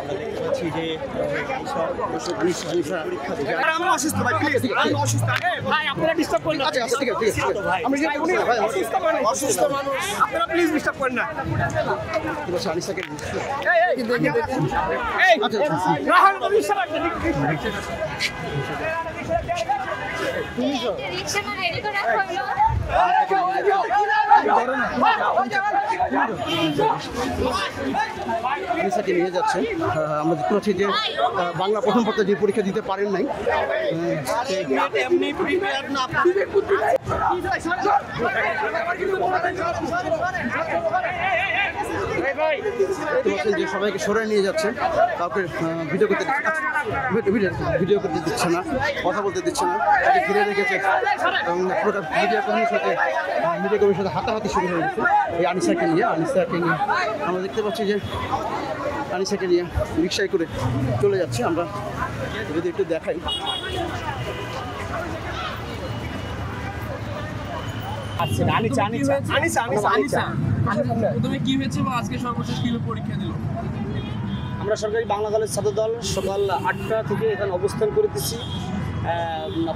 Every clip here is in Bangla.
আমরা দেখতে পাচ্ছি যে আমি অসুস্থ ভাই, প্লিজ আমি অসুস্থ ভাই, আপনারা ডিস্টার্ব করেন না। আচ্ছা ঠিক আছে আমরা কি উনি অসুস্থ মানুষ, আপনারা প্লিজ ডিস্টার্ব করেন না। আনিসাকে এই রাহান রিকশা রাখতে রিকশা না রেডি করে রাখো আনিসাকে নিয়ে যাচ্ছে। আমরা দেখতে পাচ্ছি যে বাংলা প্রথম পত্রে যে পরীক্ষা দিতে পারেন নাই এমনি প্রিপেয়ার না যে সবাইকে সরে নিয়ে যাচ্ছে, কাউকে ভিডিও করতে ভিডিও করতে দিচ্ছে না, কথা বলতে দিচ্ছে না, তাকে ঘিরে রেখেছে এবং পুরো মিডিয়া কর্মীর সাথে হাতাহাতি শুরু হয়ে গেছে এই আনিসাকে নিয়ে। আমরা দেখতে পাচ্ছি যে আনিসাকে নিয়ে রিকশায় করে চলে যাচ্ছে। আমরা যদি একটু দেখাই, আমরা সরকারি বাংলা কলেজ ছাত্রদল সকাল 8টা থেকে এখানে অবস্থান করতেছি।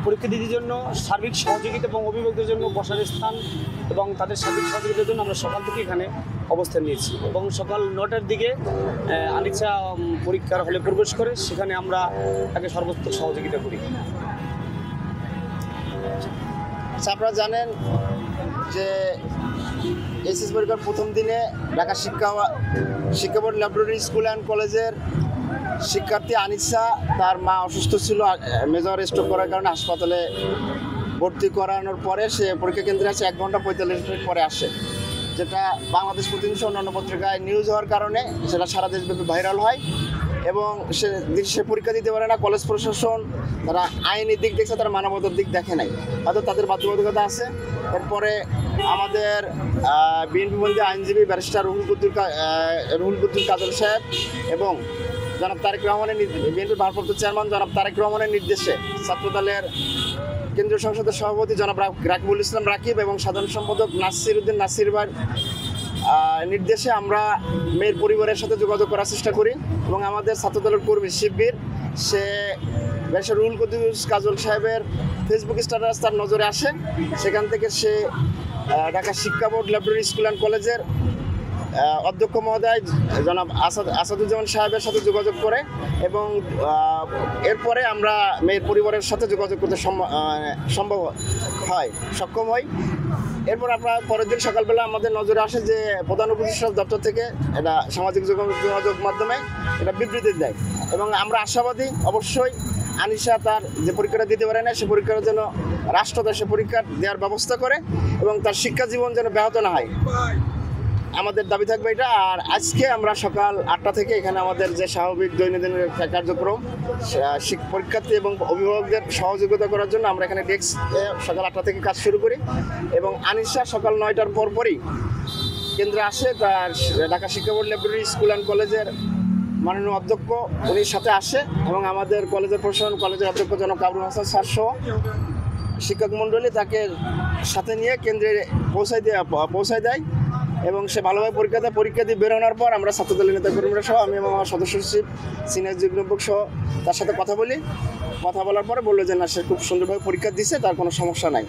পরীক্ষার্থীদের জন্য সার্বিক সহযোগিতা এবং অভিভাবকদের জন্য বসার স্থান এবং তাদের সার্বিক সহযোগিতার জন্য আমরা সকাল থেকে এখানে অবস্থান নিয়েছি এবং সকাল 9টার দিকে আনিসা পরীক্ষার হলে প্রবেশ করে, সেখানে আমরা তাকে সর্বোচ্চ সহযোগিতা করি। আচ্ছা, আপনারা জানেন যে এইচএস পরীক্ষার প্রথম দিনে ঢাকা শিক্ষা বোর্ড ল্যাবরেটরি স্কুল অ্যান্ড কলেজের শিক্ষার্থী আনিসা, তার মা অসুস্থ ছিল, মেজর স্ট্রোক করার কারণে হাসপাতালে ভর্তি করানোর পরে সে পরীক্ষা কেন্দ্রে আসে 1 ঘন্টা 45 মিনিট পরে আসে, যেটা বাংলাদেশ প্রতিদিন অন্যান্য পত্রিকায় নিউজ হওয়ার কারণে সেটা সারা দেশব্যাপী ভাইরাল হয় এবং সে পরীক্ষা দিতে পারে না। কলেজ প্রশাসন তারা আইনি দিক দেখছে, তারা মানবতার দিক দেখে নাই, হয়তো তাদের বাধ্যবাধকতা আছে। এরপরে আমাদের বিএনপিবন্দী আইনজীবী ব্যারিস্টার রুহুল কুদ্দুস কাজল সাহেব এবং জনাব তারেক রহমানের বিএনপির ভারপ্রাপ্ত চেয়ারম্যান জনাব তারেক রহমানের নির্দেশে ছাত্রদলের কেন্দ্রীয় সংসদের সভাপতি জনাব রাকিবুল ইসলাম রাকিব এবং সাধারণ সম্পাদক নাসির উদ্দিন নাসির ভাইয়ের নির্দেশে আমরা মেয়ের পরিবারের সাথে যোগাযোগ করার চেষ্টা করি এবং আমাদের ছাত্রদলের কর্মী শিবির সে ব্যারিস্টার রুহুল কুদ্দুস কাজল সাহেবের ফেসবুক স্ট্যাটাস তার নজরে আসে। সেখান থেকে সে ঢাকা শিক্ষা বোর্ড ল্যাবরেটরি স্কুল অ্যান্ড কলেজের অধ্যক্ষ মহোদয় জনাব আসাদুজ্জামান সাহেবের সাথে যোগাযোগ করে এবং এরপরে আমরা মেয়ের পরিবারের সাথে যোগাযোগ করতে সক্ষম হই। এরপর আমরা পরের দিন সকালবেলা আমাদের নজরে আসে যে প্রধান উপদেষ্টা দপ্তর থেকে এটা সামাজিক যোগাযোগ মাধ্যমে এটা বিবৃতি দেয় এবং আমরা আশাবাদী অবশ্যই আনিসা তার যে পরীক্ষাটা দিতে পারে না সে পরীক্ষার জন্য রাষ্ট্র তার সে পরীক্ষা দেওয়ার ব্যবস্থা করে এবং তার শিক্ষা জীবন যেন ব্যাহত না হয়, আমাদের দাবি থাকবে এটা। আর আজকে আমরা সকাল 8টা থেকে এখানে আমাদের যে স্বাভাবিক দৈনন্দিন কার্যক্রম পরীক্ষার্থী এবং অভিভাবকদের সহযোগিতা করার জন্য আমরা এখানে ডেস্ক সকাল 8টা থেকে কাজ শুরু করি এবং আনিসা সকাল 9টার পরপরই কেন্দ্রে আসে। তার ঢাকা শিক্ষা বোর্ড ল্যাবরেটরি স্কুল অ্যান্ড কলেজের মাননীয় অধ্যক্ষ উনির সাথে আসে এবং আমাদের কলেজের প্রশাসন কলেজের অধ্যক্ষ জনাব কামরুল হাসান স্যার সহ শিক্ষক মণ্ডলী তাকে সাথে নিয়ে কেন্দ্রে পৌঁছায় দেয় এবং সে ভালোভাবে পরীক্ষা দিয়ে বেরোনোর পর আমরা ছাত্রদলের নেতাকর্মীরা সহ আমি এবং আমার সদস্য সচিব সিনিয়র যুগ্মক সহ তার সাথে কথা বলার পরে বললো যে না, সে খুব সুন্দরভাবে পরীক্ষা দিচ্ছে, তার কোনো সমস্যা নাই।